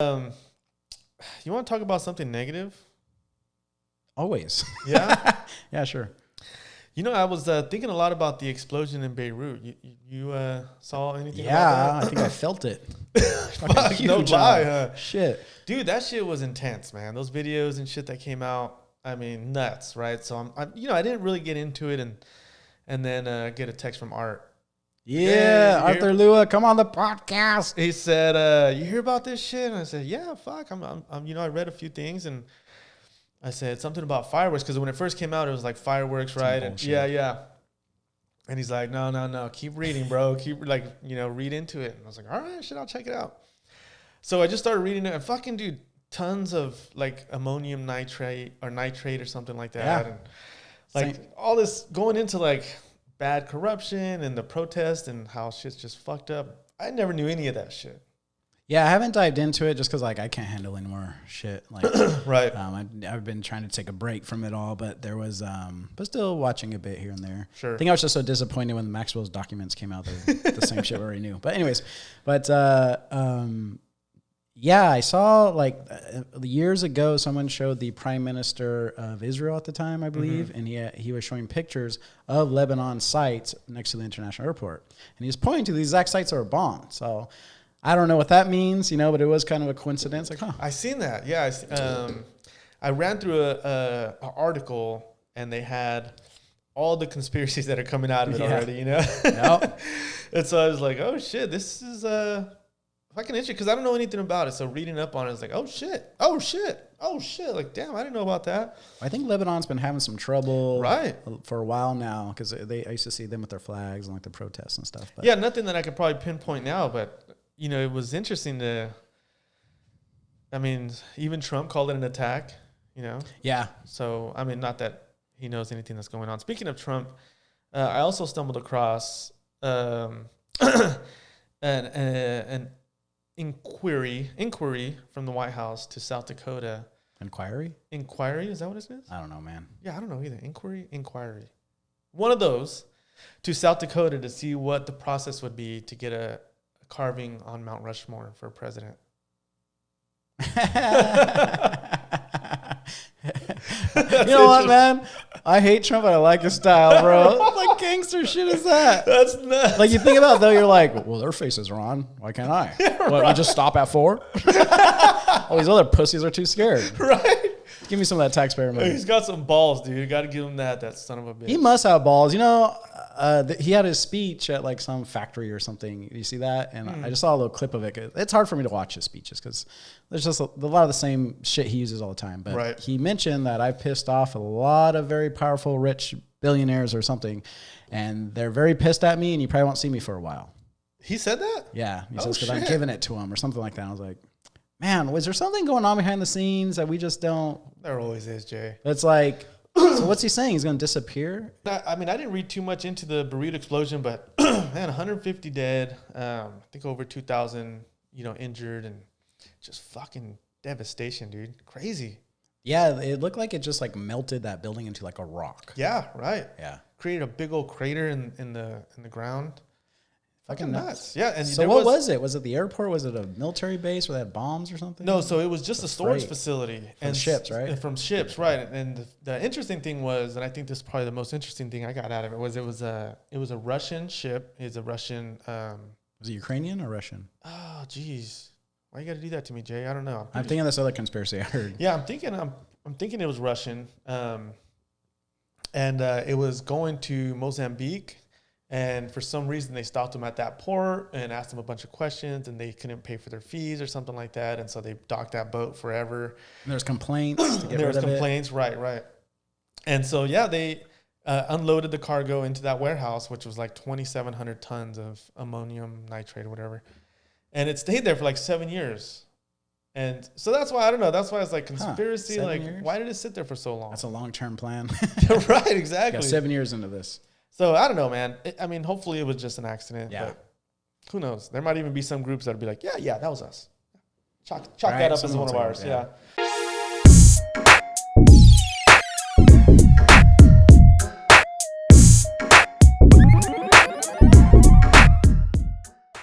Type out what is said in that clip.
Um, you want to talk about something negative? Always. Yeah? Yeah, sure. You know, I was thinking a lot about the explosion in Beirut. You saw anything about Yeah, that? I think I felt it. Fuck, no lie, huh? Shit. Dude, that shit was intense, man. Those videos and shit that came out, I mean, nuts, right? So I didn't really get into it, and then get a text from Art. Yeah, Hey, Arthur Lua, come on the podcast. He said, "You hear about this shit?" And I said, "Yeah, fuck. I'm I read a few things, and I said something about fireworks because when it first came out, it was like fireworks, right? And yeah. And he's like, no, keep reading, bro. Keep read into it. And I was like, all right, shit, I'll check it out. So I just started reading it, and fucking dude, tons of like ammonium nitrate or something like that, and like all this going into like bad corruption and the protest and how shit's just fucked up. I never knew any of that shit. Yeah, I haven't dived into it just because like I can't handle any more shit. Like, right. I've been trying to take a break from it all, but there was, but still watching a bit here and there. Sure. I think I was just so disappointed when Maxwell's documents came out. The same shit we already knew. But anyways, yeah, I saw like years ago someone showed the Prime Minister of Israel at the time, I believe, and he was showing pictures of Lebanon sites next to the international airport, and he was pointing to the exact sites that were bombed. So I don't know what that means, but it was kind of a coincidence. Like, I seen that. Yeah, I ran through a article, and they had all the conspiracies that are coming out of it already. Yep. And so I was like, oh shit, this is fucking interesting because I don't know anything about it. So reading up on it, it's like, oh shit. Like, damn, I didn't know about that. I think Lebanon's been having some trouble for a while now because I used to see them with their flags and like the protests and stuff. But. Yeah, nothing that I could probably pinpoint now, but it was interesting even Trump called it an attack, Yeah. So, not that he knows anything that's going on. Speaking of Trump, I also stumbled across an inquiry from the White House to South Dakota. Inquiry? Is that what it is? I don't know, man. Yeah, I don't know either. Inquiry. One of those to South Dakota to see what the process would be to get a carving on Mount Rushmore for president. You know what, man? I hate Trump, but I like his style, bro. What like gangster shit is that? That's nuts. Like you think about it, though, you're like, well, their faces are on. Why can't I? Yeah, what, we just stop at 4? All these other pussies are too scared. Right. Give me some of that taxpayer money. He's got some balls, dude. You got to give him that son of a bitch. He must have balls. He had his speech at like some factory or something. You see that? And I just saw a little clip of it. It's hard for me to watch his speeches because there's just a lot of the same shit he uses all the time. But he mentioned that I pissed off a lot of very powerful, rich billionaires or something, and they're very pissed at me, and you probably won't see me for a while. He said that? Yeah. He says because I'm giving it to him or something like that. I was like, man, was there something going on behind the scenes that we just don't? There always is, Jay. It's like, so what's he saying? He's going to disappear? I didn't read too much into the Beirut explosion, but man, 150 dead. I think over 2,000, injured, and just fucking devastation, dude. Crazy. Yeah, it looked like it just like melted that building into like a rock. Yeah, right. Yeah, created a big old crater in the ground. Fucking nuts. Yeah. And so what was it? Was it the airport? Was it a military base where they had bombs or something? No, so it was just a storage facility. From ships, right? From ships, right. And the interesting thing was, and I think this is probably the most interesting thing I got out of it, was it was a Russian ship. It's a Russian... was it Ukrainian or Russian? Oh, geez. Why you got to do that to me, Jay? I don't know. I'm thinking this other conspiracy I heard. Yeah, I'm thinking it was Russian. And it was going to Mozambique. And for some reason, they stopped them at that port and asked them a bunch of questions, and they couldn't pay for their fees or something like that. And so they docked that boat forever. And there's complaints to get rid of it. Right. And so, yeah, they unloaded the cargo into that warehouse, which was like 2,700 tons of ammonium nitrate or whatever. And it stayed there for like 7 years. And so that's why, I don't know, that's why it's like conspiracy. 7 years? Why did it sit there for so long? That's a long-term plan. Right, exactly. Got 7 years into this. So I don't know, man. Hopefully it was just an accident. Yeah. But who knows? There might even be some groups that'll be like, yeah, that was us. Chalk that up as one of ours. Yeah.